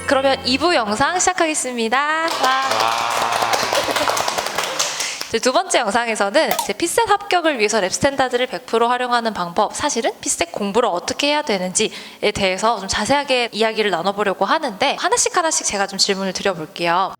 그러면 2부 영상 시작하겠습니다. 와. 두 번째 영상에서는 이제 피셋 합격을 위해서 랩 스탠다드를 100% 활용하는 방법, 사실은 피셋 공부를 어떻게 해야 되는지에 대해서 좀 자세하게 이야기를 나눠보려고 하는데 하나씩 제가 좀 질문을 드려볼게요.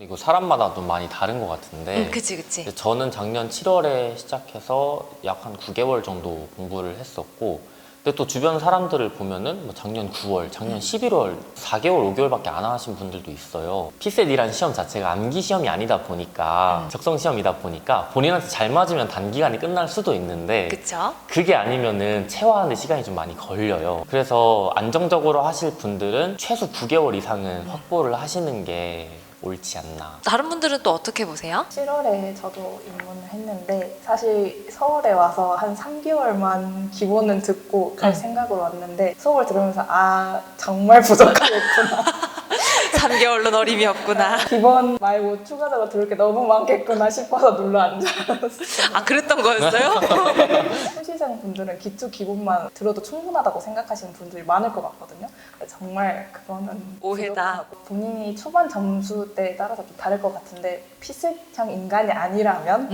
이거 사람마다 좀 많이 다른 것 같은데 그치. 저는 작년 7월에 시작해서 약 한 9개월 정도 공부를 했었고, 근데 또 주변 사람들을 보면은 뭐 작년 9월, 작년 11월 4개월, 5개월밖에 안 하신 분들도 있어요. 피셋이란 시험 자체가 암기 시험이 아니다 보니까 적성 시험이다 보니까 본인한테 잘 맞으면 단기간에 끝날 수도 있는데 그쵸? 그게 아니면은 체화하는 시간이 좀 많이 걸려요. 그래서 안정적으로 하실 분들은 최소 9개월 이상은 확보를 하시는 게 옳지 않나. 다른 분들은 또 어떻게 보세요? 7월에 저도 입문을 했는데 사실 서울에 와서 한 3개월만 기본은 듣고 갈 생각으로 왔는데 수업을 들으면서 아 정말 부족하겠구나. 3개월로 어림이 없구나. 기본 말고 추가적으로 들을 게 너무 많겠구나 싶어서 눌러 앉았어요. 아, 그랬던 거였어요? 수시생 분들은 기초 기본만 들어도 충분하다고 생각하시는 분들이 많을 것 같거든요. 정말 그거는 오해다. 부족하고 본인이 초반 점수대에 따라서 좀 다를 것 같은데 피셋형 인간이 아니라면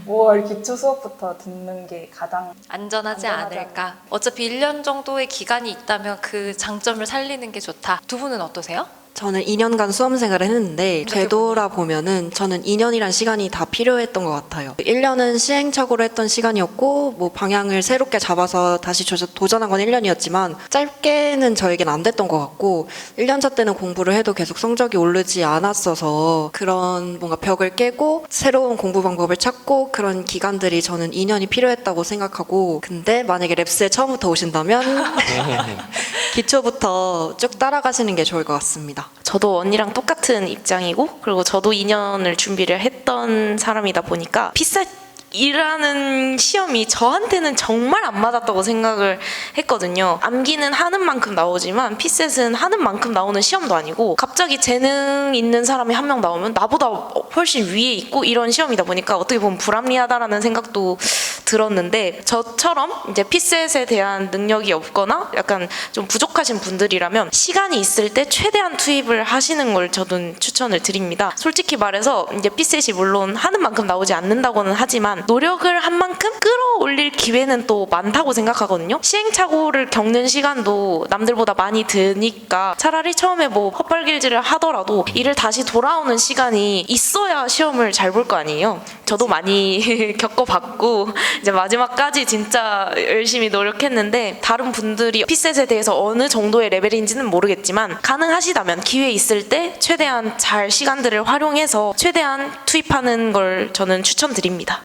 5월 기초 수업부터 듣는 게 가장 안전하지 안전하지 않을까. 어차피 1년 정도의 기간이 있다면 그 장점을 살리는 게 좋다. 두 분은 어떠세요? 저는 2년간 수험 생활을 했는데 되돌아보면은 저는 2년이란 시간이 다 필요했던 것 같아요. 1년은 시행착오로 했던 시간이었고 뭐 방향을 새롭게 잡아서 다시 도전한 건 1년이었지만 짧게는 저에겐 안 됐던 것 같고 1년차 때는 공부를 해도 계속 성적이 오르지 않았어서 그런 뭔가 벽을 깨고 새로운 공부 방법을 찾고 그런 기간들이 저는 2년이 필요했다고 생각하고, 근데 만약에 랩스에 처음부터 오신다면 기초부터 쭉 따라가시는 게 좋을 것 같습니다. 저도 언니랑 똑같은 입장이고, 그리고 저도 2년을 준비를 했던 사람이다 보니까 피셋이라는 시험이 저한테는 정말 안 맞았다고 생각을 했거든요. 암기는 하는 만큼 나오지만 피셋은 하는 만큼 나오는 시험도 아니고 갑자기 재능 있는 사람이 한 명 나오면 나보다 훨씬 위에 있고 이런 시험이다 보니까 어떻게 보면 불합리하다라는 생각도 들었는데, 저처럼 이제 피셋에 대한 능력이 없거나 약간 좀 부족하신 분들이라면 시간이 있을 때 최대한 투입을 하시는 걸 저는 추천을 드립니다. 솔직히 말해서 이제 피셋이 물론 하는 만큼 나오지 않는다고는 하지만 노력을 한 만큼 끌어올릴 기회는 또 많다고 생각하거든요. 시행착오를 겪는 시간도 남들보다 많이 드니까 차라리 처음에 뭐 헛발길질을 하더라도 이를 다시 돌아오는 시간이 있어야 시험을 잘 볼 거 아니에요. 저도 많이 겪어봤고 이제 마지막까지 진짜 열심히 노력했는데, 다른 분들이 피셋에 대해서 어느 정도의 레벨인지는 모르겠지만 가능하시다면 기회 있을 때 최대한 잘 시간들을 활용해서 최대한 투입하는 걸 저는 추천드립니다.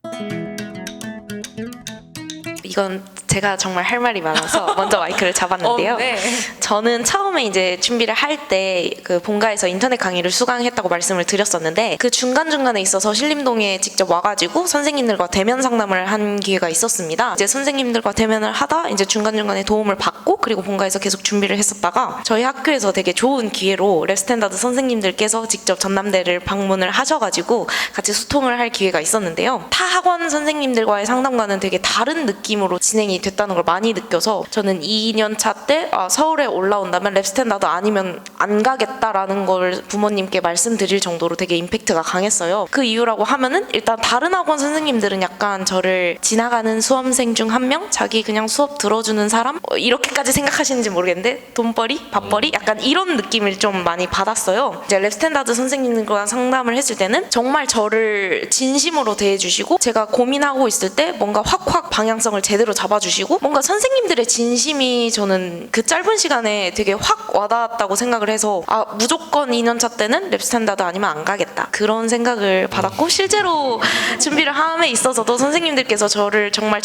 이건 제가 정말 할 말이 많아서 먼저 마이크를 잡았는데요. 네. 저는 처음에 이제 준비를 할 때 그 본가에서 인터넷 강의를 수강했다고 말씀을 드렸었는데, 그 중간중간에 있어서 신림동에 직접 와가지고 선생님들과 대면 상담을 한 기회가 있었습니다. 이제 선생님들과 대면을 하다 이제 중간중간에 도움을 받고 그리고 본가에서 계속 준비를 했었다가 저희 학교에서 되게 좋은 기회로 랩 스탠다드 선생님들께서 직접 전남대를 방문을 하셔가지고 같이 소통을 할 기회가 있었는데요. 타 학원 선생님들과의 상담과는 되게 다른 느낌으로 진행이 됐다는 걸 많이 느껴서 저는 2년 차 때 서울에 올라온다면 랩 스탠다드 아니면 안 가겠다라는 걸 부모님께 말씀드릴 정도로 되게 임팩트가 강했어요. 그 이유라고 하면은 일단 다른 학원 선생님들은 약간 저를 지나가는 수험생 중 한 명? 자기 그냥 수업 들어주는 사람? 이렇게까지 생각하시는지 모르겠는데 돈벌이? 밥벌이? 약간 이런 느낌을 좀 많이 받았어요. 이제 랩 스탠다드 선생님들과 상담을 했을 때는 정말 저를 진심으로 대해주시고 제가 고민하고 있을 때 뭔가 확 방향성을 제대로 잡아주시고 뭔가 선생님들의 진심이 저는 그 짧은 시간에 되게 확 와닿았다고 생각을 해서 무조건 2년차 때는 랩 스탠다드 아니면 안 가겠다 그런 생각을 받았고, 실제로 준비를 함에 있어서도 선생님들께서 저를 정말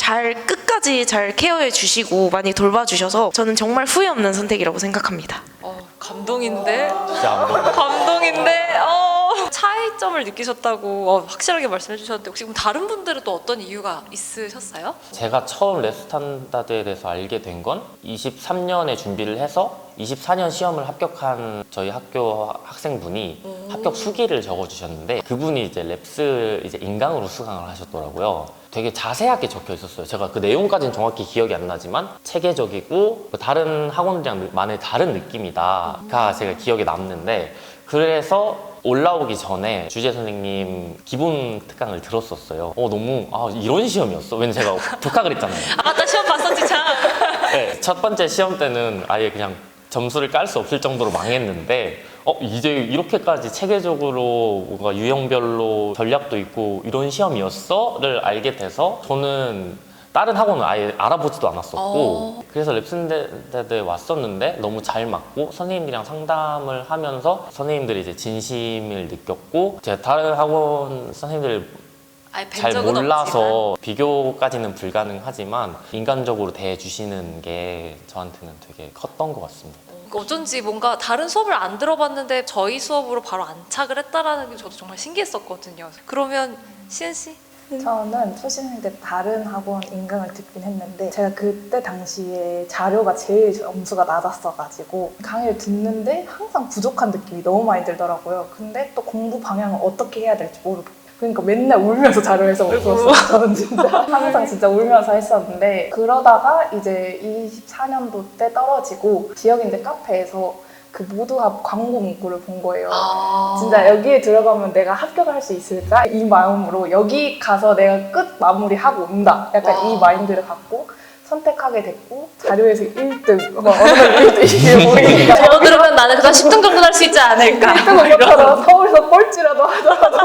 끝까지 잘 케어해 주시고 많이 돌봐주셔서 저는 정말 후회 없는 선택이라고 생각합니다. 감동인데? 진짜 안 보여. 감동인데? 차이점을 느끼셨다고 확실하게 말씀해 주셨는데 혹시 그럼 다른 분들은 또 어떤 이유가 있으셨어요? 제가 처음 랩 스탠다드에 대해서 알게 된 건 23년에 준비를 해서 24년 시험을 합격한 저희 학교 학생분이 합격 수기를 적어주셨는데, 그분이 이제 랩스 이제 인강으로 수강을 하셨더라고요. 되게 자세하게 적혀 있었어요. 제가 그 내용까지는 정확히 기억이 안 나지만 체계적이고 다른 학원들이랑 많이 다른 느낌이다가 제가 기억에 남는데, 그래서 올라오기 전에 주재 선생님 기본 특강을 들었었어요. 너무 이런 시험이었어? 왜냐면 제가 독학을 했잖아요. 아 맞다, 시험 봤었지 참. 네, 첫 번째 시험 때는 아예 그냥 점수를 깔 수 없을 정도로 망했는데 이제 이렇게까지 체계적으로 뭔가 유형별로 전략도 있고 이런 시험이었어?를 알게 돼서 저는 다른 학원은 아예 알아보지도 않았었고 그래서 랩센터에 왔었는데 너무 잘 맞고 선생님들이랑 상담을 하면서 선생님들이 이제 진심을 느꼈고 제가 다른 학원 선생님들 아예 뵌 잘 적은 몰라서 없지만. 비교까지는 불가능하지만 인간적으로 대해주시는 게 저한테는 되게 컸던 것 같습니다. 어쩐지 뭔가 다른 수업을 안 들어봤는데 저희 수업으로 바로 안착을 했다라는 게 저도 정말 신기했었거든요. 그러면 시은 씨? 저는 초신일 때 다른 학원 인강을 듣긴 했는데 제가 그때 당시에 자료가 제일 점수가 낮았어가지고 강의를 듣는데 항상 부족한 느낌이 너무 많이 들더라고요. 근데 또 공부 방향을 어떻게 해야 될지 모르고 그러니까 맨날 울면서 자료에서 웃었어요. 저는 진짜 항상 진짜 울면서 했었는데 그러다가 이제 24년도 때 떨어지고 지역인대 카페에서 그 모두합 광고 문구를 본 거예요. 진짜 여기에 들어가면 내가 합격할 수 있을까? 이 마음으로 여기 가서 내가 끝 마무리하고 온다. 약간 이 마인드를 갖고 선택하게 됐고 자료에서 1등, 어느 날 1등 이게 보이니까 저거 들으면 나는 그냥 10등 정도 할 수 있지 않을까. 1등은 못하더라도 서울에서 꼴찌라도 하더라도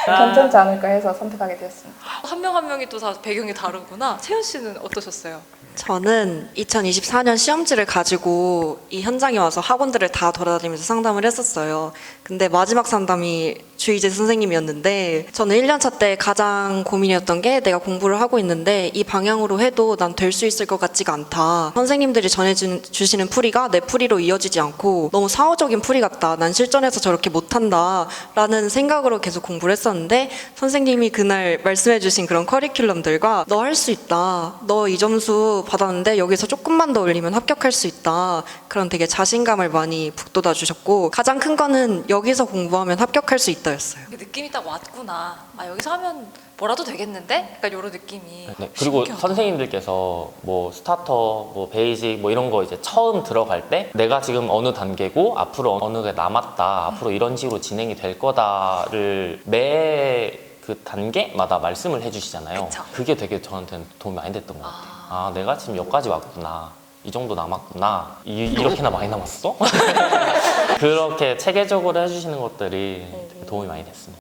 괜찮지 않을까 해서 선택하게 되었습니다. 한 명 한 명이 또 다 배경이 다르구나. 채연 씨는 어떠셨어요? 저는 2024년 시험지를 가지고 이 현장에 와서 학원들을 다 돌아다니면서 상담을 했었어요. 근데 마지막 상담이 주의재 선생님이었는데 저는 1년차 때 가장 고민이었던 게 내가 공부를 하고 있는데 이 방향으로 해도 난 될 수 있을 것 같지가 않다. 선생님들이 전해주시는 풀이가 내 풀이로 이어지지 않고 너무 사후적인 풀이 같다. 난 실전에서 저렇게 못한다. 라는 생각으로 계속 공부를 했었는데 선생님이 그날 말씀해주신 그런 커리큘럼들과 너 할 수 있다. 너 이 점수 받았는데 여기서 조금만 더 올리면 합격할 수 있다. 그런 되게 자신감을 많이 북돋아 주셨고 가장 큰 거는 여기서 공부하면 합격할 수 있다였어요. 그 느낌이 딱 왔구나. 여기서 하면 뭐라도 되겠는데? 약간 이런 느낌이. 네, 그리고 신기하다. 선생님들께서 뭐 스타터, 뭐 베이직 뭐 이런 거 이제 처음 들어갈 때 내가 지금 어느 단계고 앞으로 어느 게 남았다. 앞으로 이런 식으로 진행이 될 거다를 매 그 단계마다 말씀을 해주시잖아요. 그쵸. 그게 되게 저한테는 도움이 많이 됐던 것 같아요. 내가 지금 여기까지 왔구나. 이 정도 남았구나. 이렇게나 많이 남았어? 그렇게 체계적으로 해주시는 것들이 되게 도움이 많이 됐습니다.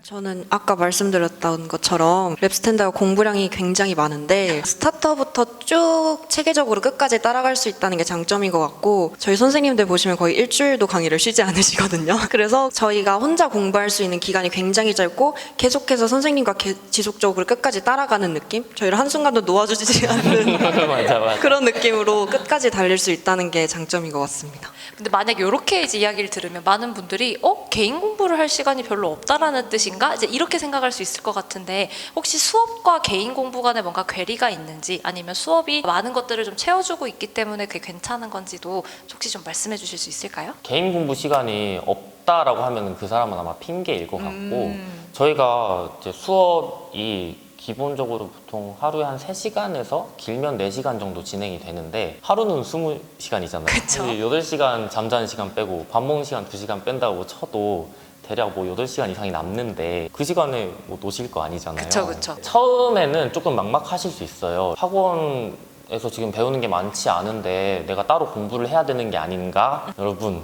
저는 아까 말씀드렸던 것처럼 랩스탠다가 공부량이 굉장히 많은데 스타터부터 쭉 체계적으로 끝까지 따라갈 수 있다는 게 장점인 것 같고 저희 선생님들 보시면 거의 일주일도 강의를 쉬지 않으시거든요. 그래서 저희가 혼자 공부할 수 있는 기간이 굉장히 짧고 계속해서 선생님과 지속적으로 끝까지 따라가는 느낌? 저희를 한순간도 놓아주지 않는 맞아. 그런 느낌으로 끝까지 달릴 수 있다는 게 장점인 것 같습니다. 근데 만약 이렇게 이제 이야기를 들으면 많은 분들이 개인 공부를 할 시간이 별로 없다라는 뜻인가? 이제 이렇게 생각할 수 있을 것 같은데 혹시 수업과 개인 공부 간에 뭔가 괴리가 있는지 아니면 수업이 많은 것들을 좀 채워주고 있기 때문에 그게 괜찮은 건지도 혹시 좀 말씀해 주실 수 있을까요? 개인 공부 시간이 없다라고 하면 그 사람은 아마 핑계일 것 같고 저희가 이제 수업이 기본적으로 보통 하루에 한 3시간에서 길면 4시간 정도 진행이 되는데 하루는 20시간이잖아요. 그쵸. 8시간 잠자는 시간 빼고 밥 먹는 시간 2시간 뺀다고 쳐도 대략 뭐 8시간 이상이 남는데 그 시간에 뭐 노실 거 아니잖아요. 그쵸. 처음에는 조금 막막하실 수 있어요. 학원에서 지금 배우는 게 많지 않은데 내가 따로 공부를 해야 되는 게 아닌가? 여러분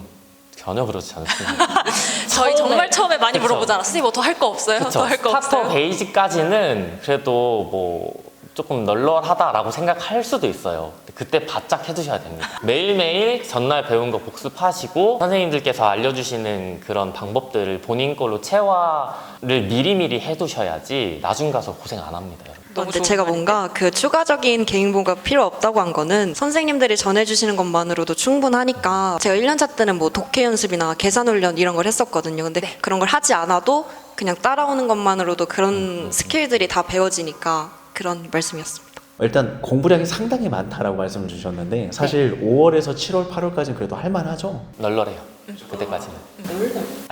전혀 그렇지 않습니다. 저희 정말 처음에 많이 그쵸. 물어보잖아. 선생님 뭐 더 할 거 없어요? 더 할 거 스타터 없어요? 베이직까지는 그래도 뭐 조금 널널하다라고 생각할 수도 있어요. 그때 바짝 해두셔야 됩니다. 매일매일 전날 배운 거 복습하시고 선생님들께서 알려주시는 그런 방법들을 본인 걸로 체화를 미리미리 해두셔야지 나중 가서 고생 안 합니다. 여러분. 너무 근데 좋은 제가 말인데? 뭔가 그 추가적인 개인 공부가 필요 없다고 한 거는 선생님들이 전해주시는 것만으로도 충분하니까 제가 1년차 때는 뭐 독해 연습이나 계산 훈련 이런 걸 했었거든요. 근데 그런 걸 하지 않아도 그냥 따라오는 것만으로도 그런 스킬들이 다 배워지니까 그런 말씀이었습니다. 일단 공부량이 상당히 많다라고 말씀을 주셨는데 사실 5월에서 7월, 8월까지는 그래도 할만하죠. 널널해요. 그때까지는.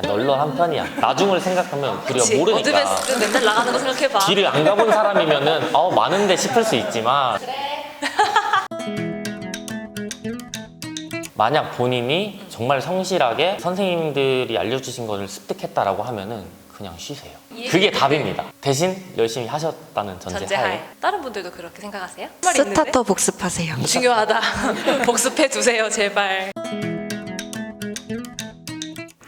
널널한 편이야. 나중을 생각하면 우리가 그치. 모르니까. 어드밴스드 맨날 나가는 거 생각해봐. 길을 안 가본 사람이면은 많은데 싶을 수 있지만 만약 본인이 정말 성실하게 선생님들이 알려주신 것을 습득했다라고 하면은 그냥 쉬세요. 그게 답입니다. 대신 열심히 하셨다는 전제하에. 전제하에. 다른 분들도 그렇게 생각하세요? 할 말이 있는데? 스타터 복습하세요. 중요하다. 복습해 두세요, 제발.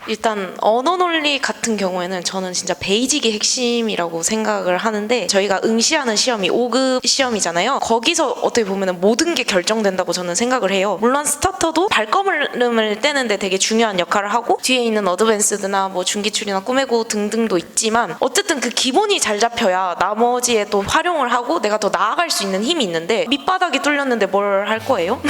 일단 언어 논리 같은 경우에는 저는 진짜 베이직이 핵심이라고 생각을 하는데 저희가 응시하는 시험이 5급 시험이잖아요. 거기서 어떻게 보면 모든 게 결정된다고 저는 생각을 해요. 물론 스타터도 발걸음을 떼는데 되게 중요한 역할을 하고 뒤에 있는 어드밴스드나 뭐 중기출이나 꿈의 고 등등도 있지만 어쨌든 그 기본이 잘 잡혀야 나머지에 또 활용을 하고 내가 더 나아갈 수 있는 힘이 있는데 밑바닥이 뚫렸는데 뭘 할 거예요?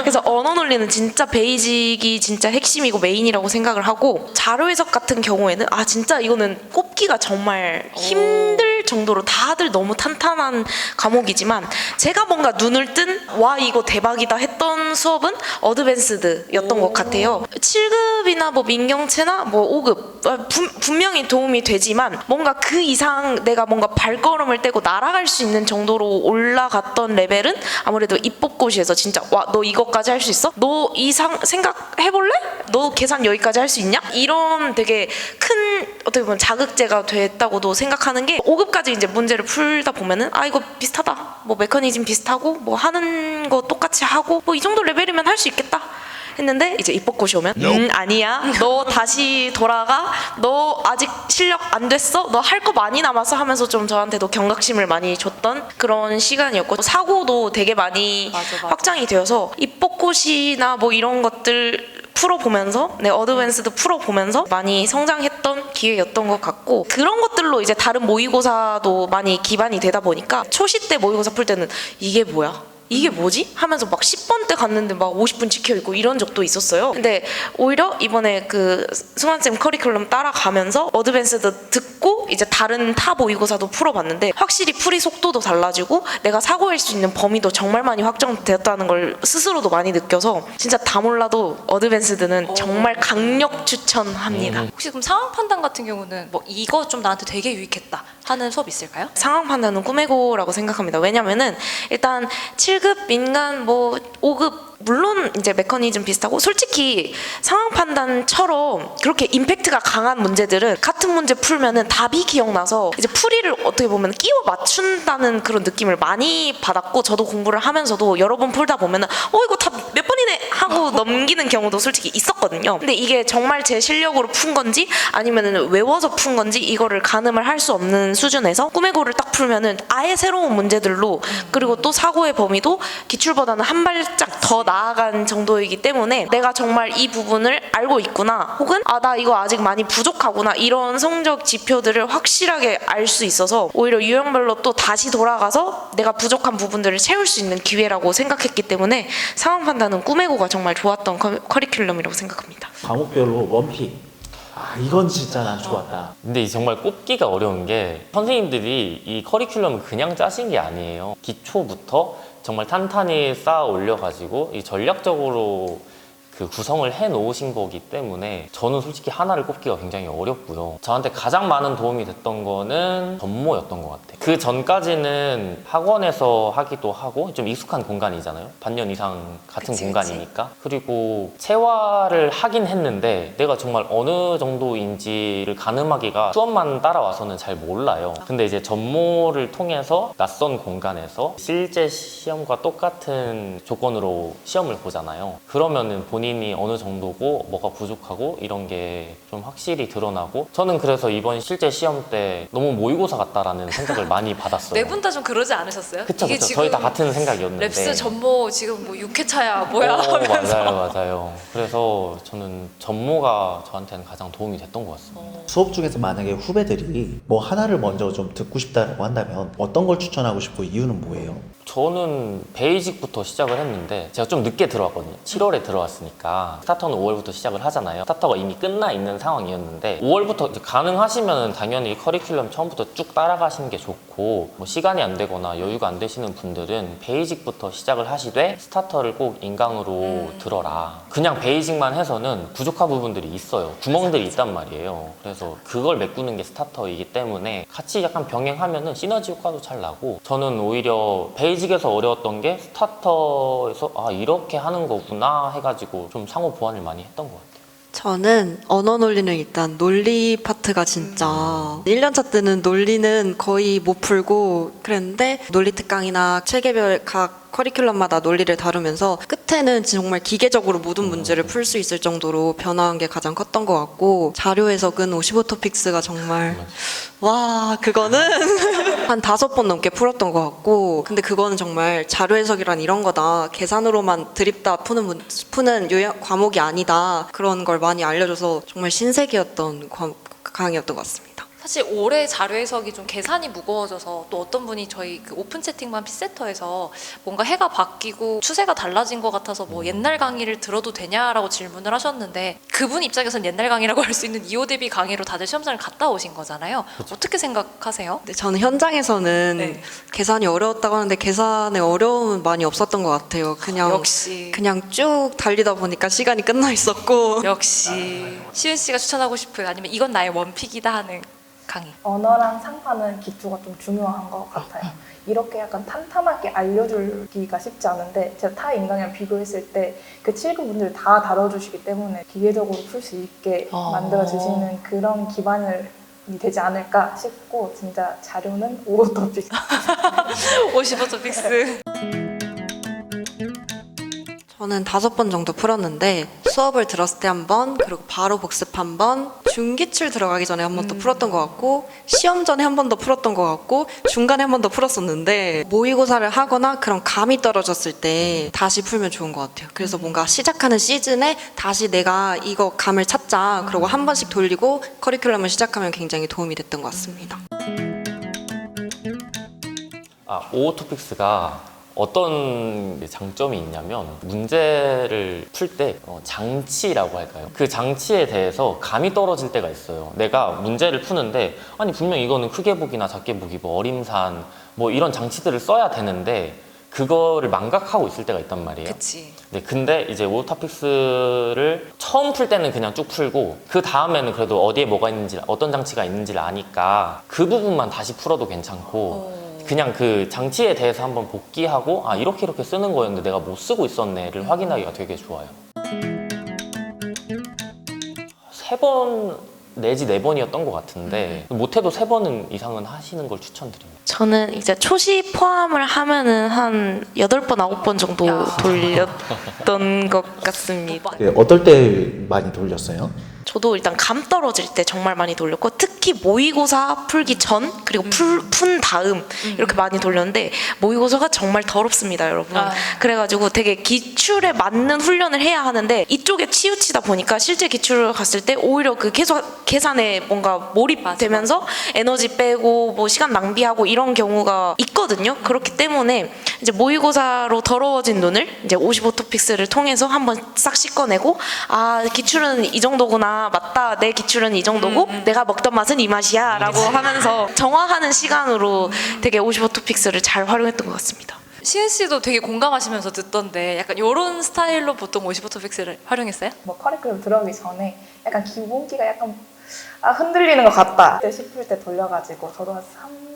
그래서 언어 논리는 진짜 베이직이 진짜 핵심이고 메인이라고 생각을 하고 자료 해석 같은 경우에는 진짜 이거는 꼽기가 정말 힘들 정도로 다들 너무 탄탄한 과목이지만 제가 뭔가 눈을 뜬 와 이거 대박이다 했던 수업은 어드밴스드였던 것 같아요. 7급이나 뭐 민경채나 뭐 5급 분명히 도움이 되지만 뭔가 그 이상 내가 뭔가 발걸음을 떼고 날아갈 수 있는 정도로 올라갔던 레벨은 아무래도 입법고시에서 진짜 와 너 이거까지 할 수 있어? 너 이상 생각해볼래? 너 계산 여기까지 할 수 있냐? 이런 되게 큰 어떻게 보면 자극제가 됐다고도 생각하는 게 5급까지 이제 문제를 풀다 보면은 이거 비슷하다. 뭐 메커니즘 비슷하고 뭐 하는 거 똑같이 하고 뭐 이 정도 레벨이면 할 수 있겠다. 했는데 이제 입법고시 오면 아니야 너 다시 돌아가 너 아직 실력 안 됐어 너 할 거 많이 남았어 하면서 좀 저한테도 경각심을 많이 줬던 그런 시간이었고 사고도 되게 많이 맞아. 확장이 되어서 입법고시나 뭐 이런 것들 풀어보면서 어드밴스드 풀어보면서 많이 성장했던 기회였던 것 같고 그런 것들로 이제 다른 모의고사도 많이 기반이 되다 보니까 초시 때 모의고사 풀 때는 이게 뭐야? 이게 뭐지? 하면서 막 10번 때 갔는데 막 50분 지켜있고 이런 적도 있었어요. 근데 오히려 이번에 그 승환쌤 커리큘럼 따라가면서 어드밴스드 듣고 이제 다른 타 모의고사도 풀어봤는데 확실히 풀이 속도도 달라지고 내가 사고할 수 있는 범위도 정말 많이 확정되었다는 걸 스스로도 많이 느껴서 진짜 다 몰라도 어드밴스드는 정말 강력 추천합니다. 혹시 그럼 상황 판단 같은 경우는 뭐 이거 좀 나한테 되게 유익했다 하는 수업 있을까요? 상황 판단은 꿈의고라고 생각합니다. 왜냐면은 일단 7급 민간 뭐 5급 물론 이제 메커니즘 비슷하고 솔직히 상황 판단처럼 그렇게 임팩트가 강한 문제들은 같은 문제 풀면은 답이 기억나서 이제 풀이를 어떻게 보면 끼워 맞춘다는 그런 느낌을 많이 받았고 저도 공부를 하면서도 여러 번 풀다 보면은 이거 답 몇 번이네 하고 넘기는 경우도 솔직히 있었거든요. 근데 이게 정말 제 실력으로 푼 건지 아니면은 외워서 푼 건지 이거를 가늠을 할 수 없는 수준에서 꿈의고를 딱 풀면은 아예 새로운 문제들로 그리고 또 사고의 범위도 기출보다는 한 발짝 더 나아간 정도이기 때문에 내가 정말 이 부분을 알고 있구나 혹은 나 이거 아직 많이 부족하구나 이런 성적 지표들을 확실하게 알 수 있어서 오히려 유형별로 또 다시 돌아가서 내가 부족한 부분들을 채울 수 있는 기회라고 생각했기 때문에 상황 판단은 꿈의고가 정말 좋았던 커리큘럼이라고 생각합니다. 과목별로 원픽. 이건 진짜 난 좋았다. 근데 이 정말 꼽기가 어려운 게 선생님들이 이 커리큘럼을 그냥 짜신 게 아니에요. 기초부터 정말 탄탄히 쌓아 올려가지고 이 전략적으로 그 구성을 해 놓으신 거기 때문에 저는 솔직히 하나를 꼽기가 굉장히 어렵고요. 저한테 가장 많은 도움이 됐던 거는 전모였던 것 같아요. 그 전까지는 학원에서 하기도 하고 좀 익숙한 공간이잖아요. 반년 이상 같은 그치. 공간이니까. 그리고 체화를 하긴 했는데 내가 정말 어느 정도인지를 가늠하기가 수업만 따라와서는 잘 몰라요. 근데 이제 전모를 통해서 낯선 공간에서 실제 시험과 똑같은 조건으로 시험을 보잖아요. 그러면은 본인이 어느 정도고 뭐가 부족하고 이런 게 좀 확실히 드러나고 저는 그래서 이번 실제 시험 때 너무 모의고사 같다라는 생각을 많이 받았어요. 네 분 다 좀 그러지 않으셨어요? 그쵸, 이게 그쵸. 지금 저희 다 같은 생각이었는데. 랩스 전모 지금 뭐 6회차야 뭐야 하면서 맞아요. 그래서 저는 전모가 저한테는 가장 도움이 됐던 것 같습니다. 수업 중에서 만약에 후배들이 뭐 하나를 먼저 좀 듣고 싶다라고 한다면 어떤 걸 추천하고 싶고 이유는 뭐예요? 저는 베이직부터 시작을 했는데 제가 좀 늦게 들어왔거든요. 7월에 들어왔으니까 스타터는 5월부터 시작을 하잖아요. 스타터가 이미 끝나 있는 상황이었는데 5월부터 이제 가능하시면 당연히 커리큘럼 처음부터 쭉 따라가시는 게 좋고 좋고 뭐 시간이 안 되거나 여유가 안 되시는 분들은 베이직부터 시작을 하시되 스타터를 꼭 인강으로 들어라. 그냥 베이직만 해서는 부족한 부분들이 있어요. 구멍들이 있단 말이에요. 그래서 그걸 메꾸는 게 스타터이기 때문에 같이 약간 병행하면은 시너지 효과도 잘 나고, 저는 오히려 베이직에서 어려웠던 게 스타터에서 아 이렇게 하는 거구나 해가지고 좀 상호 보완을 많이 했던 것 같아요. 저는 언어 논리는 일단 논리 파트가 진짜 1년차 때는 논리는 거의 못 풀고 그랬는데, 논리 특강이나 체계별 각 커리큘럼마다 논리를 다루면서 끝에는 정말 기계적으로 모든 문제를 풀 수 있을 정도로 변화한 게 가장 컸던 것 같고, 자료 해석은 55토픽스가 정말 와 그거는 한 5번 넘게 풀었던 것 같고, 근데 그거는 정말 자료 해석이란 이런 거다, 계산으로만 드립다 푸는 과목이 아니다, 그런 걸 많이 알려줘서 정말 신세계였던 강의였던 것 같습니다. 사실 올해 자료 해석이 좀 계산이 무거워져서, 또 어떤 분이 저희 그 오픈 채팅방 피세터에서 뭔가 해가 바뀌고 추세가 달라진 것 같아서 뭐 옛날 강의를 들어도 되냐라고 질문을 하셨는데, 그분 입장에서는 옛날 강의라고 할 수 있는 EO 대비 강의로 다들 시험장을 갔다 오신 거잖아요. 어떻게 생각하세요? 근데 저는 현장에서는 네. 계산이 어려웠다고 하는데 계산에 어려움은 많이 없었던 것 같아요. 역시 그냥 쭉 달리다 보니까 시간이 끝나 있었고. 역시 시은 씨가 추천하고 싶은, 아니면 이건 나의 원픽이다 하는 강의. 언어랑 상파는 기초가 좀 중요한 것 같아요. 이렇게 약간 탄탄하게 알려주기가 쉽지 않은데, 제가 타 인강이랑 비교했을 때 그 7급 문제를 다 다뤄주시기 때문에 기계적으로 풀 수 있게 만들어주시는 그런 기반이 되지 않을까 싶고, 진짜 자료는 오토픽스. 55토픽스. 저는 5번 정도 풀었는데, 수업을 들었을 때 한 번, 그리고 바로 복습 한 번, 중기출 들어가기 전에 한 번 더 풀었던 것 같고, 시험 전에 한 번 더 풀었던 것 같고, 중간에 한 번 더 풀었었는데, 모의고사를 하거나 그런 감이 떨어졌을 때 다시 풀면 좋은 것 같아요. 그래서 뭔가 시작하는 시즌에 다시 내가 이거 감을 찾자, 그러고 한 번씩 돌리고 커리큘럼을 시작하면 굉장히 도움이 됐던 것 같습니다. 오토픽스가 어떤 장점이 있냐면, 문제를 풀 때 장치라고 할까요? 그 장치에 대해서 감이 떨어질 때가 있어요. 내가 문제를 푸는데 아니 분명 이거는 크게 보기나 작게 보기, 뭐 어림산 뭐 이런 장치들을 써야 되는데 그거를 망각하고 있을 때가 있단 말이에요. 그치. 네, 근데 이제 오토픽스를 처음 풀 때는 그냥 쭉 풀고, 그 다음에는 그래도 어디에 뭐가 있는지, 어떤 장치가 있는지를 아니까 그 부분만 다시 풀어도 괜찮고, 그냥 그 장치에 대해서 한번 복기하고 아 이렇게 쓰는 거였는데 내가 못 쓰고 있었네를 확인하기가 되게 좋아요. 3번 내지 4번이었던 것 같은데 못해도 3번 이상은 하시는 걸 추천드립니다. 저는 이제 초시 포함을 하면은 한 8번, 9번 정도 돌렸던 것 같습니다. 네, 어떨 때 많이 돌렸어요? 저도 일단 감 떨어질 때 정말 많이 돌렸고, 특히 모의고사 풀기 전 그리고 푼 다음 이렇게 많이 돌렸는데, 모의고사가 정말 더럽습니다, 여러분. 그래가지고 되게 기출에 맞는 훈련을 해야 하는데 이쪽에 치우치다 보니까 실제 기출을 갔을 때 오히려 그 계산에 뭔가 몰입되면서 에너지 빼고 뭐 시간 낭비하고 이런 경우가 있거든요. 그렇기 때문에 이제 모의고사로 더러워진 눈을 이제 55토픽스를 통해서 한번 싹 씻어내고, 아 기출은 이 정도구나, 맞다, 내 기출은 이 정도고 내가 먹던 맛은 이 맛이야 라고 하면서 정화하는 시간으로 되게 55토픽스를 잘 활용했던 것 같습니다. 시은 씨도 되게 공감하시면서 듣던데, 약간 이런 스타일로 보통 55토픽스를 활용했어요? 뭐 커리큘럼 들어가기 전에 약간 기본기가 약간 흔들리는 것 같다 싶을 때 돌려가지고 저도 한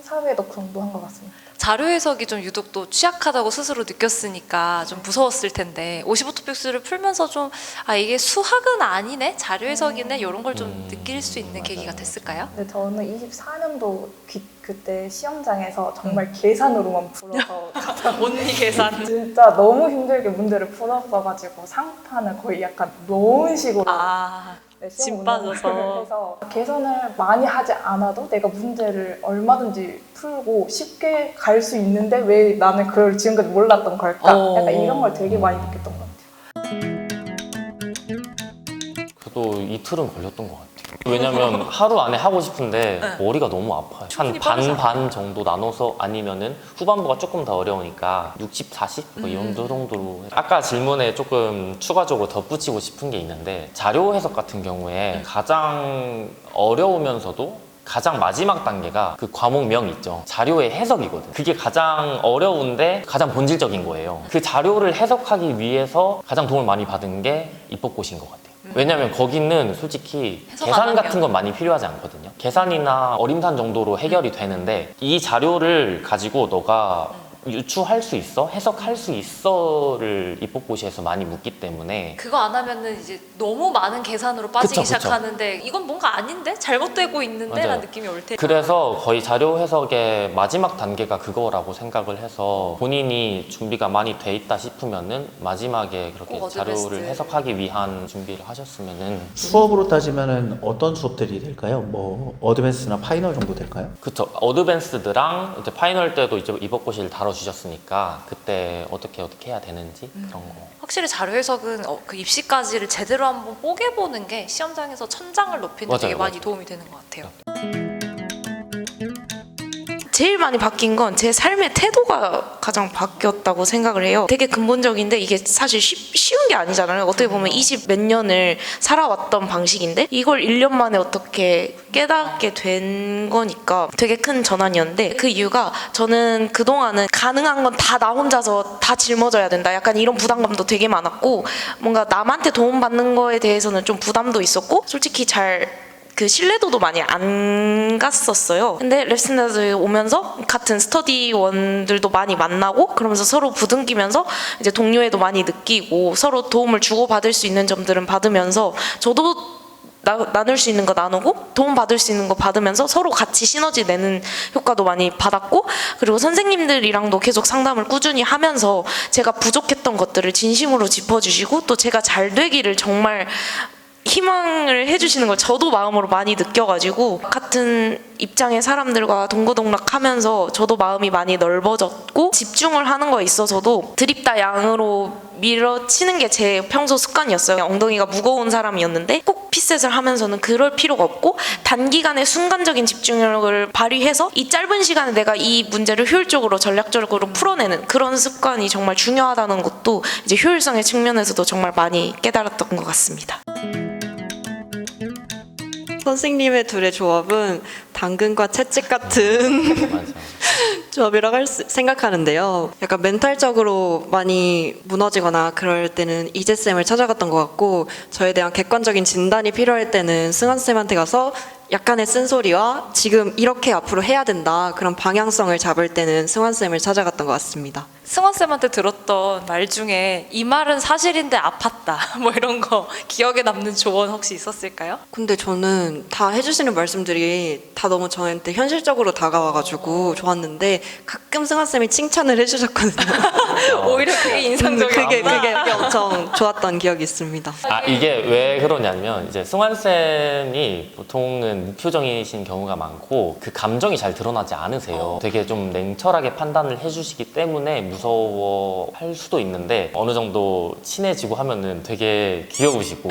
3-4회독 정도 한 것 같습니다. 자료 해석이 좀 유독 또 취약하다고 스스로 느꼈으니까 좀 무서웠을 텐데, 55토픽스를 풀면서 좀 이게 수학은 아니네, 자료 해석이네, 이런 걸 좀 느낄 수 있는 계기가 됐을까요? 근데 저는 24년도 그때 시험장에서 정말 계산으로만 풀어서 온리 계산. 진짜 너무 힘들게 문제를 풀었어가지고 상판을 거의 약간 놓은 식으로 네, 시험 진 빠져서. 운영을 해서 계산을 많이 하지 않아도 내가 문제를 얼마든지 풀고 쉽게 갈 수 있는데 왜 나는 그걸 지금까지 몰랐던 걸까? 약간 이런 걸 되게 많이 느꼈던 것 같아요. 저도 이틀은 걸렸던 것 같아요. 왜냐면 하루 안에 하고 싶은데 머리가 너무 아파요. 한 반 정도 나눠서, 아니면은 후반부가 조금 더 어려우니까 60, 40? 이 정도로. 아까 질문에 조금 추가적으로 덧붙이고 싶은 게 있는데, 자료 해석 같은 경우에 가장 어려우면서도 가장 마지막 단계가 그 과목명 있죠. 자료의 해석이거든. 그게 가장 어려운데 가장 본질적인 거예요. 그 자료를 해석하기 위해서 가장 도움을 많이 받은 게 입법고시인 것 같아요. 왜냐면 거기는 솔직히 해석 계산 안 하면. 같은 건 많이 필요하지 않거든요. 계산이나 어림산 정도로 해결이 되는데 이 자료를 가지고 너가 유추할 수 있어? 해석할 수 있어를 입법고시에서 많이 묻기 때문에 그거 안 하면은 이제 너무 많은 계산으로 빠지기 그쵸, 그쵸. 시작하는데 이건 뭔가 아닌데? 잘못되고 있는데? 맞아요. 라는 느낌이 올 때. 그래서 거의 자료 해석의 마지막 단계가 그거라고 생각을 해서 본인이 준비가 많이 돼 있다 싶으면은 마지막에 그렇게 꼭 자료를 어드밴스드. 해석하기 위한 준비를 하셨으면은 수업으로 따지면은 어떤 수업들이 될까요? 뭐 어드밴스나 파이널 정도 될까요? 그쵸. 어드밴스드랑 이제 파이널 때도 이제 입법고시를 다뤄주셨으니까 그때 어떻게 해야 되는지 그런 거. 확실히 자료 해석은 그 입시까지를 제대로 한번 뽀개보는 게 시험장에서 천장을 높이는 데 되게 맞아요, 많이 맞아요. 도움이 되는 것 같아요. 제일 많이 바뀐 건 제 삶의 태도가 가장 바뀌었다고 생각을 해요. 되게 근본적인데 이게 사실 쉬운 게 아니잖아요. 어떻게 보면 20 몇 년을 살아왔던 방식인데 이걸 1년 만에 어떻게 깨닫게 된 거니까 되게 큰 전환이었는데 그 이유가 저는 그동안은 가능한 건 다 나 혼자서 다 짊어져야 된다. 약간 이런 부담감도 되게 많았고 뭔가 남한테 도움받는 거에 대해서는 좀 부담도 있었고 솔직히 그 신뢰도도 많이 안 갔었어요. 근데 랩스탠다드 오면서 같은 스터디원들도 많이 만나고 그러면서 서로 부둥키면서 이제 동료애도 많이 느끼고 서로 도움을 주고받을 수 있는 점들은 받으면서 저도 나눌 수 있는 거 나누고 도움 받을 수 있는 거 받으면서 서로 같이 시너지 내는 효과도 많이 받았고 그리고 선생님들이랑도 계속 상담을 꾸준히 하면서 제가 부족했던 것들을 진심으로 짚어주시고 또 제가 잘 되기를 정말 희망을 해주시는 걸 저도 마음으로 많이 느껴가지고 같은 입장의 사람들과 동고동락하면서 저도 마음이 많이 넓어졌고 집중을 하는 거에 있어서도 드립다 양으로 밀어치는 게 제 평소 습관이었어요. 엉덩이가 무거운 사람이었는데 꼭 피셋을 하면서는 그럴 필요가 없고 단기간에 순간적인 집중력을 발휘해서 이 짧은 시간에 내가 이 문제를 효율적으로 전략적으로 풀어내는 그런 습관이 정말 중요하다는 것도 이제 효율성의 측면에서도 정말 많이 깨달았던 것 같습니다. 선생님의 둘의 조합은 당근과 채찍 같은 맞아요. 조합이라고 생각하는데요. 약간 멘탈적으로 많이 무너지거나 그럴 때는 이재쌤을 찾아갔던 것 같고 저에 대한 객관적인 진단이 필요할 때는 승환쌤한테 가서 약간의 쓴소리와 지금 이렇게 앞으로 해야 된다 그런 방향성을 잡을 때는 승환쌤을 찾아갔던 것 같습니다. 승환쌤한테 들었던 말 중에 이 말은 사실인데 아팠다 뭐 이런 거 기억에 남는 조언 혹시 있었을까요? 근데 저는 다 해주시는 말씀들이 다 너무 저한테 현실적으로 다가와가지고 좋았는데 가끔 승환쌤이 칭찬을 해주셨거든요. 오히려 그게 인상적이었구나. 그게 엄청 좋았던 기억이 있습니다. 아 이게 왜 그러냐면 이제 승환 쌤이 보통은 무표정이신 경우가 많고 그 감정이 잘 드러나지 않으세요. 되게 좀 냉철하게 판단을 해주시기 때문에 무서워할 수도 있는데 어느 정도 친해지고 하면은 되게 귀여우시고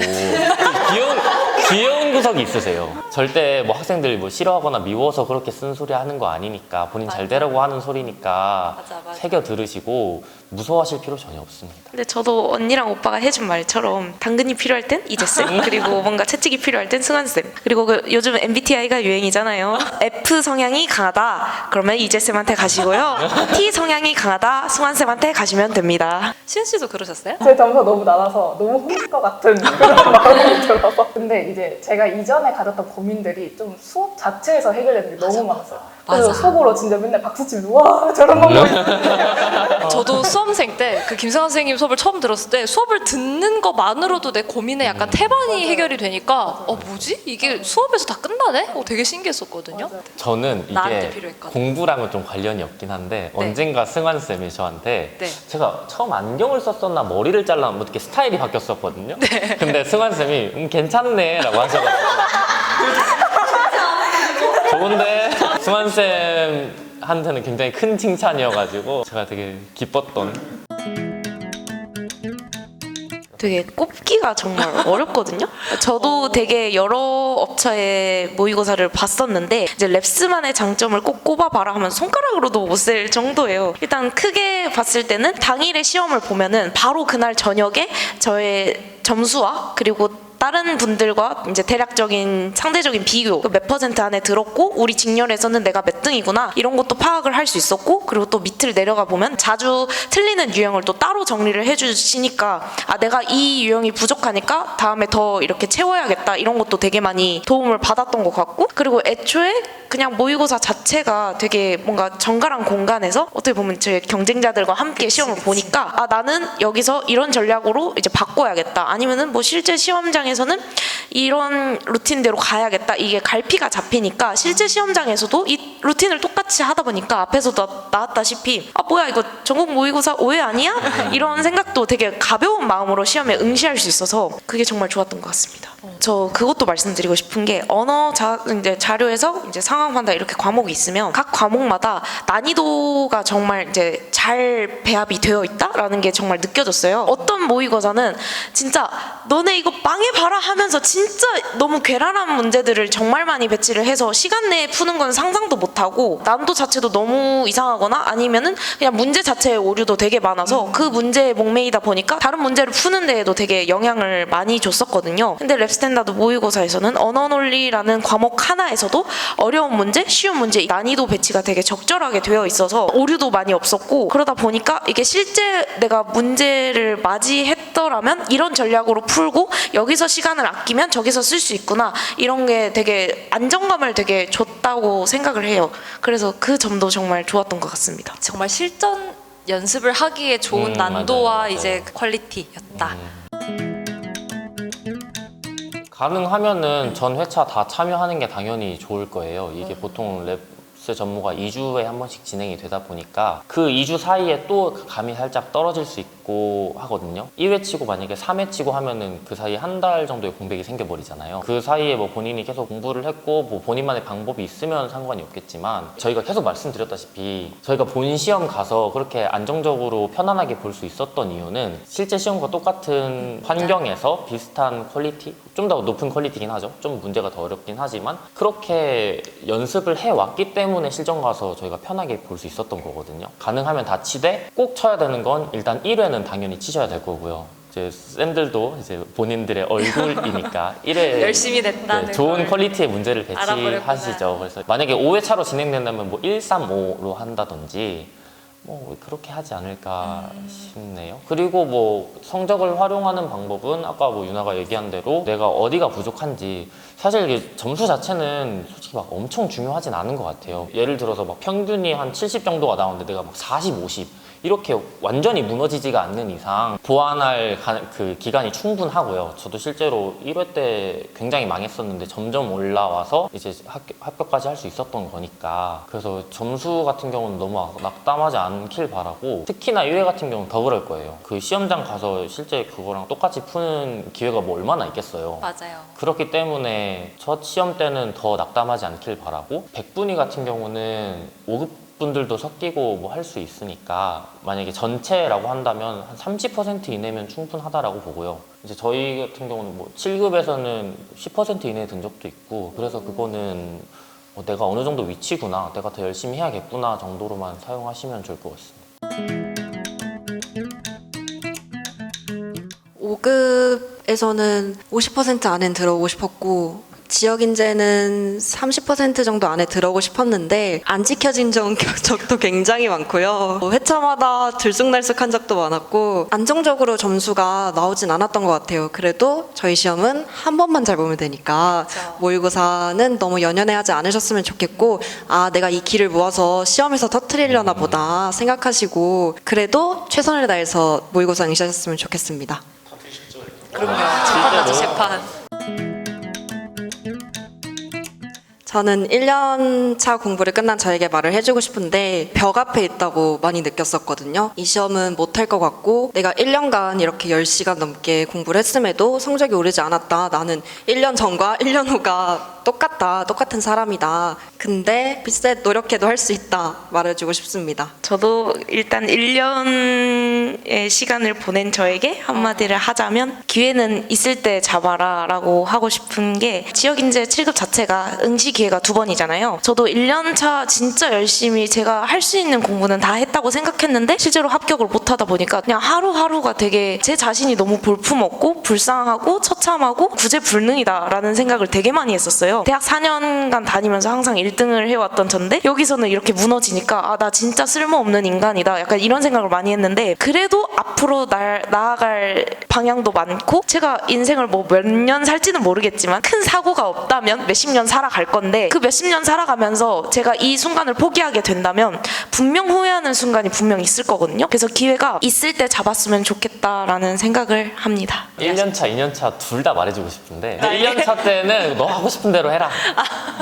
귀여운 구석이 있으세요. 절대 뭐 학생들 뭐 싫어하거나 미워서 그렇게 쓴소리 하는 거 아니니까 본인 잘 되라고 하는 소리니까 맞아. 새겨 들으시고 무서워하실 필요 전혀 없습니다. 근데 저도 언니랑 오빠가 해준 말처럼 당근이 필요할 땐 이재쌤 그리고 뭔가 채찍이 필요할 땐 승환쌤 그리고 요즘 MBTI가 유행이잖아요. F 성향이 강하다 그러면 이재쌤한테 가시고요. T 성향이 강하다 승환쌤한테 가시면 됩니다. 시은 씨도 그러셨어요? 제 점수가 너무 낮아서 너무 혼날 것 같은 그런 마음이 들어서. 근데 이제 제가 이전에 가졌던 고민들이 좀 수업 자체에서 해결되는 게 너무 많았어요. 그래서 맞아. 속으로 진짜 맨날 박수 치면서 와 저런 방법이 있네. 저도 수험생 때 그 김승환 선생님 수업을 처음 들었을 때 수업을 듣는 것만으로도 내 고민에 약간 태반이 해결이 되니까 뭐지? 이게 수업에서 다 끝나네? 되게 신기했었거든요. 저는 나한테 이게 필요했거든. 공부랑은 좀 관련이 없긴 한데 네. 언젠가 승환 쌤이 저한테 네. 제가 처음 안경을 썼었나 머리를 잘라 뭐 이렇게 스타일이 바뀌었었거든요. 네. 근데 승환 쌤이 괜찮네라고 하셔가지고 좋은데 승환 쌤한테는 굉장히 큰 칭찬이어가지고 제가 되게 기뻤던. 되게 꼽기가 정말 어렵거든요. 저도 되게 여러 업체의 모의고사를 봤었는데 이제 랩스만의 장점을 꼭 꼽아봐라 하면 손가락으로도 못 셀 정도예요. 일단 크게 봤을 때는 당일의 시험을 보면은 바로 그날 저녁에 저의 점수와 그리고 다른 분들과 이제 대략적인 상대적인 비교, 그 몇 퍼센트 안에 들었고 우리 직렬에서는 내가 몇 등이구나 이런 것도 파악을 할 수 있었고, 그리고 또 밑을 내려가 보면 자주 틀리는 유형을 또 따로 정리를 해주시니까 아 내가 이 유형이 부족하니까 다음에 더 이렇게 채워야겠다 이런 것도 되게 많이 도움을 받았던 것 같고, 그리고 애초에 그냥 모의고사 자체가 되게 뭔가 정갈한 공간에서 어떻게 보면 제 경쟁자들과 함께 시험을 보니까 아 나는 여기서 이런 전략으로 이제 바꿔야겠다, 아니면은 뭐 실제 시험장에서는 이런 루틴대로 가야겠다, 이게 갈피가 잡히니까 실제 시험장에서도 이 루틴을 똑같이 하다 보니까 앞에서도 나왔다시피 아 뭐야 이거 전국 모의고사 오해 아니야? 이런 생각도 되게 가벼운 마음으로 시험에 응시할 수 있어서 그게 정말 좋았던 것 같습니다. 저 그것도 말씀드리고 싶은 게 이제 자료에서 이제 상황 판단 이렇게 과목이 있으면 각 과목마다 난이도가 정말 이제 잘 배합이 되어 있다라는 게 정말 느껴졌어요. 어떤 모의고사는 진짜 너네 이거 망해봐라 하면서 진짜 너무 괴랄한 문제들을 정말 많이 배치를 해서 시간 내에 푸는 건 상상도 못하고 난도 자체도 너무 이상하거나 아니면은 그냥 문제 자체의 오류도 되게 많아서 그 문제에 목매이다 보니까 다른 문제를 푸는 데에도 되게 영향을 많이 줬었거든요. 근데 랩스탠다드 모의고사에서는 언어논리라는 과목 하나에서도 어려운 문제, 쉬운 문제 난이도 배치가 되게 적절하게 되어 있어서 오류도 많이 없었고, 그러다 보니까 이게 실제 내가 문제를 맞이했더라면 이런 전략으로 풀고 여기서 시간을 아끼면 저기서 쓸 수 있구나, 이런 게 되게 안정감을 되게 줬다고 생각을 해요. 그래서 그 점도 정말 좋았던 것 같습니다. 정말 실전 연습을 하기에 좋은 난도와 맞아요. 이제 퀄리티였다. 가능하면은 전 회차 다 참여하는 게 당연히 좋을 거예요. 이게 보통 랩스 전무가 2주에 한 번씩 진행이 되다 보니까 그 2주 사이에 또 감이 살짝 떨어질 수 있고 하거든요. 2회 치고 만약에 3회 치고 하면은 그 사이에 한 달 정도의 공백이 생겨버리잖아요. 그 사이에 뭐 본인이 계속 공부를 했고 뭐 본인만의 방법이 있으면 상관이 없겠지만, 저희가 계속 말씀드렸다시피 저희가 본 시험 가서 그렇게 안정적으로 편안하게 볼 수 있었던 이유는 실제 시험과 똑같은 환경에서 비슷한 퀄리티, 좀 더 높은 퀄리티긴 하죠. 좀 문제가 더 어렵긴 하지만 그렇게 연습을 해왔기 때문에 실전 가서 저희가 편하게 볼 수 있었던 거거든요. 가능하면 다 치되 꼭 쳐야 되는 건 일단 1회는 당연히 치셔야 될 거고요. 이제 쌤들도 이제 본인들의 얼굴이니까 1회 열심히 냈다는 좋은 걸 퀄리티의 문제를 알아보려구나. 배치하시죠. 그래서 만약에 5회 차로 진행된다면 뭐 1, 3, 5로 한다든지 뭐 그렇게 하지 않을까 싶네요. 그리고 뭐 성적을 활용하는 방법은 아까 뭐 유나가 얘기한 대로 내가 어디가 부족한지, 사실 이게 점수 자체는 솔직히 막 엄청 중요하진 않은 것 같아요. 예를 들어서 막 평균이 한 70 정도가 나오는데 내가 막 40, 50 이렇게 완전히 무너지지가 않는 이상 보완할 그 기간이 충분하고요. 저도 실제로 1회 때 굉장히 망했었는데 점점 올라와서 이제 합격까지 할 수 있었던 거니까, 그래서 점수 같은 경우는 너무 낙담하지 않길 바라고, 특히나 1회 같은 경우는 더 그럴 거예요. 그 시험장 가서 실제 그거랑 똑같이 푸는 기회가 뭐 얼마나 있겠어요. 맞아요. 그렇기 때문에 첫 시험 때는 더 낙담하지 않길 바라고, 100분위 같은 경우는 5급 분들도 섞이고 뭐 할 수 있으니까 만약에 전체라고 한다면 한 30% 이내면 충분하다라고 보고요. 이제 저희 같은 경우는 뭐 7급에서는 10% 이내에 든 적도 있고, 그래서 그거는 뭐 내가 어느 정도 위치구나, 내가 더 열심히 해야겠구나 정도로만 사용하시면 좋을 것 같습니다. 5급에서는 50% 안엔 들어오고 싶었고, 지역 인재는 30% 정도 안에 들어오고 싶었는데 안 지켜진 적도 굉장히 많고요. 회차마다 들쑥날쑥한 적도 많았고 안정적으로 점수가 나오진 않았던 것 같아요. 그래도 저희 시험은 한 번만 잘 보면 되니까 그렇죠. 모의고사는 너무 연연해하지 않으셨으면 좋겠고, 아 내가 이 기를 모아서 시험에서 터트리려나 보다 생각하시고 그래도 최선을 다해서 모의고사 응시하셨으면 좋겠습니다. 그럼요. 재판하죠, 재판. 저는 1년 차 공부를 끝난 저에게 말을 해주고 싶은데 벽 앞에 있다고 많이 느꼈었거든요. 이 시험은 못할 것 같고 내가 1년간 이렇게 10시간 넘게 공부를 했음에도 성적이 오르지 않았다. 나는 1년 전과 1년 후가 똑같다, 똑같은 사람이다. 근데 핏셋 노력해도 할 수 있다 말해주고 싶습니다. 저도 일단 1년의 시간을 보낸 저에게 한마디를 하자면 기회는 있을 때 잡아라 라고 하고 싶은 게 지역인재 7급 자체가 응시 기회가 2번이잖아요. 저도 1년차 진짜 열심히 제가 할 수 있는 공부는 다 했다고 생각했는데 실제로 합격을 못하다 보니까 그냥 하루하루가 되게 제 자신이 너무 볼품없고 불쌍하고 처참하고 구제불능이다라는 생각을 되게 많이 했었어요. 대학 4년간 다니면서 항상 1등을 해왔던 전데 여기서는 이렇게 무너지니까 아, 나 진짜 쓸모없는 인간이다 약간 이런 생각을 많이 했는데 그래도 앞으로 나아갈 방향도 많고 제가 인생을 뭐 몇 년 살지는 모르겠지만 큰 사고가 없다면 몇십 년 살아갈 건데 그 몇십 년 살아가면서 제가 이 순간을 포기하게 된다면 분명 후회하는 순간이 분명 있을 거거든요. 그래서 기회가 있을 때 잡았으면 좋겠다라는 생각을 합니다. 1년차, 2년차 둘 다 말해주고 싶은데 1년차 때는 너 하고 싶은 대로 해라.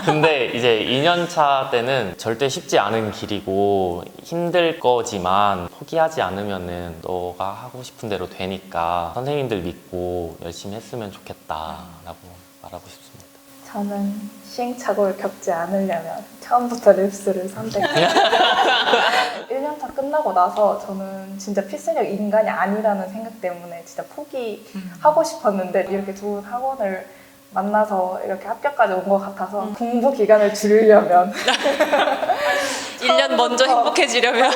근데 이제 2년차 때는 절대 쉽지 않은 길이고 힘들 거지만 포기하지 않으면은 너가 하고 싶은 대로 되니까 선생님들 믿고 열심히 했으면 좋겠다라고 말하고 싶습니다. 저는 시행착오를 겪지 않으려면 처음부터 랩스를 선택해요. 1년차 끝나고 나서 저는 진짜 필수적 인간이 아니라는 생각 때문에 진짜 포기하고 싶었는데 이렇게 좋은 학원을 만나서 이렇게 합격까지 온 것 같아서 공부 기간을 줄이려면 1년 먼저 행복해지려면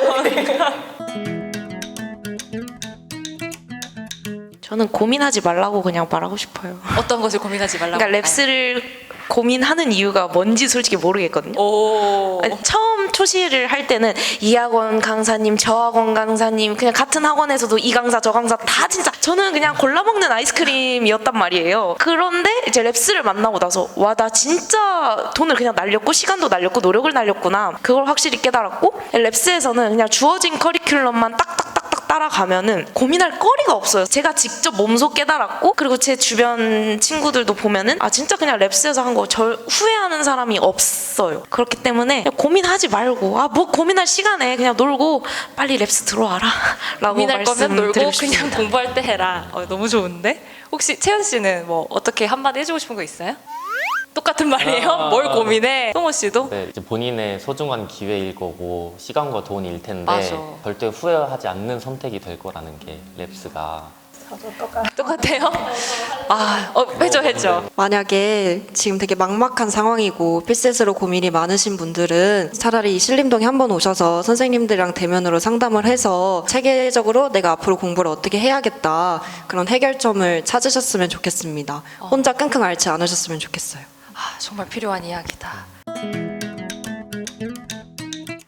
저는 고민하지 말라고 그냥 말하고 싶어요. 어떤 것을 고민하지 말라고. 그러니까 랩스를 고민하는 이유가 뭔지 솔직히 모르겠거든요. 오. 아니, 처음 초시를 할 때는 이 학원 강사님, 저 학원 강사님, 그냥 같은 학원에서도 이 강사, 저 강사 다 진짜 저는 그냥 골라먹는 아이스크림이었단 말이에요. 그런데 이제 랩스를 만나고 나서 와, 나 진짜 돈을 그냥 날렸고 시간도 날렸고 노력을 날렸구나. 그걸 확실히 깨달았고 랩스에서는 그냥 주어진 커리큘럼만 딱딱딱딱 따라가면은 고민할 거리가 없어요. 제가 직접 몸소 깨달았고 그리고 제 주변 친구들도 보면은 아 진짜 그냥 랩스에서 한 거 절 후회하는 사람이 없어요. 그렇기 때문에 고민하지 말고 아 뭐 고민할 시간에 그냥 놀고 빨리 랩스 들어와라 라고 고민할 거면 놀고 말씀드리고 그냥 싶습니다. 공부할 때 해라. 너무 좋은데? 혹시 채연 씨는 뭐 어떻게 한마디 해주고 싶은 거 있어요? 똑같은 말이에요? 뭘 고민해? 송호 씨도? 네, 이제 본인의 소중한 기회일 거고 시간과 돈일 텐데 맞아. 절대 후회하지 않는 선택이 될 거라는 게 랩스가 저도 똑같아요. 똑같아요? 해줘. 만약에 지금 되게 막막한 상황이고 필셋으로 고민이 많으신 분들은 차라리 신림동에 한번 오셔서 선생님들이랑 대면으로 상담을 해서 체계적으로 내가 앞으로 공부를 어떻게 해야겠다 그런 해결점을 찾으셨으면 좋겠습니다. 혼자 끙끙 앓지 않으셨으면 좋겠어요. 정말 필요한 이야기다.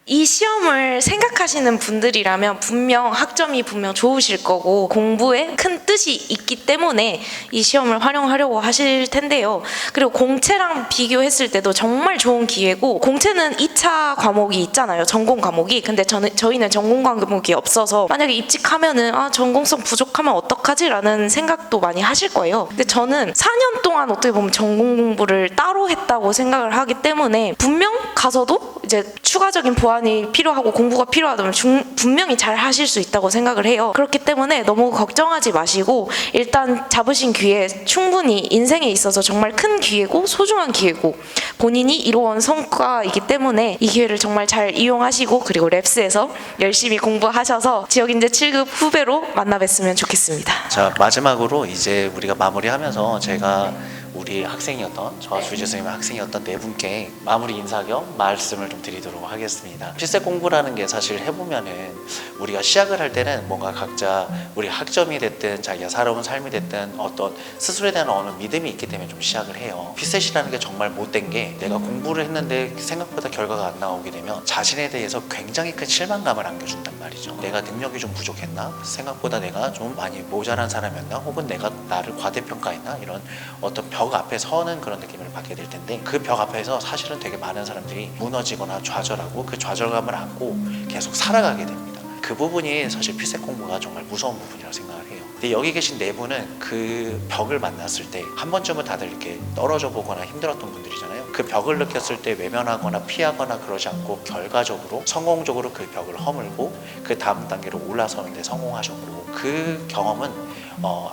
이 시험을 생각하시는 분들이라면 분명 학점이 분명 좋으실 거고 공부에 큰 뜻이 있기 때문에 이 시험을 활용하려고 하실 텐데요. 그리고 공채랑 비교했을 때도 정말 좋은 기회고 공채는 2차 과목이 있잖아요. 전공 과목이. 근데 저희는 전공 과목이 없어서 만약에 입직하면은 전공성 부족하면 어떡하지? 라는 생각도 많이 하실 거예요. 근데 저는 4년 동안 어떻게 보면 전공 공부를 따로 했다고 생각을 하기 때문에 분명 가서도 이제 추가적인 보완이 필요하고 공부가 필요하다면 분명히 잘 하실 수 있다고 생각을 해요. 그렇기 때문에 너무 걱정하지 마시고 일단 잡으신 기회 충분히 인생에 있어서 정말 큰 기회고 소중한 기회고 본인이 이루어온 성과이기 때문에 이 기회를 정말 잘 이용하시고 그리고 랩스에서 열심히 공부하셔서 지역인재 7급 후배로 만나 뵀으면 좋겠습니다. 자, 마지막으로 이제 우리가 마무리하면서 제가 우리 학생이었던 저와 주재 선생님의 학생이었던 네 분께 마무리 인사 겸 말씀을 좀 드리도록 하겠습니다. 필셋 공부라는 게 사실 해보면은 우리가 시작을 할 때는 뭔가 각자 우리 학점이 됐든 자기가 살아온 삶이 됐든 어떤 스스로에 대한 어느 믿음이 있기 때문에 좀 시작을 해요. 필셋이라는 게 정말 못된 게 내가 공부를 했는데 생각보다 결과가 안 나오게 되면 자신에 대해서 굉장히 큰 실망감을 안겨준단 말이죠. 내가 능력이 좀 부족했나? 생각보다 내가 좀 많이 모자란 사람이었나? 혹은 내가 나를 과대평가했나? 이런 어떤 벽 앞에 서는 그런 느낌을 받게 될 텐데 그 벽 앞에서 사실은 되게 많은 사람들이 무너지거나 좌절하고 그 좌절감을 안고 계속 살아가게 됩니다. 그 부분이 사실 필셋 공부가 정말 무서운 부분이라고 생각을 해요. 근데 여기 계신 네 분은 그 벽을 만났을 때 한 번쯤은 다들 이렇게 떨어져 보거나 힘들었던 분들이잖아요. 그 벽을 느꼈을 때 외면하거나 피하거나 그러지 않고 결과적으로 성공적으로 그 벽을 허물고 그 다음 단계로 올라서는데 성공하셨고 그 경험은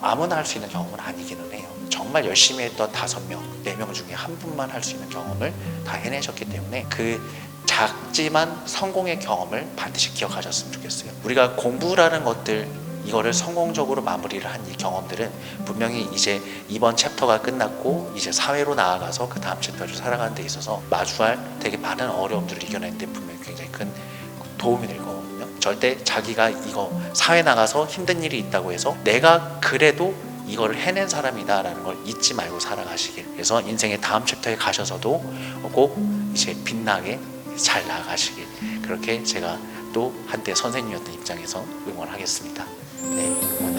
아무나 할 수 있는 경험은 아니기는 해요. 정말 정말 열심히 했던 5명, 4명 중에 한 분만 할 수 있는 경험을 다 해내셨기 때문에 그 작지만 성공의 경험을 반드시 기억하셨으면 좋겠어요. 우리가 공부라는 것들 이거를 성공적으로 마무리를 한 이 경험들은 분명히 이제 이번 챕터가 끝났고 이제 사회로 나아가서 그 다음 챕터를 살아가는 데 있어서 마주할 되게 많은 어려움들을 이겨내는데 분명히 굉장히 큰 도움이 될 거거든요. 절대 자기가 이거 사회 나가서 힘든 일이 있다고 해서 내가 그래도 이거를 해낸 사람이다라는 걸 잊지 말고 살아가시길. 그래서 인생의 다음 챕터에 가셔서도 꼭 이제 빛나게 잘 나가시길. 그렇게 제가 또 한때 선생님이었던 입장에서 응원하겠습니다. 네.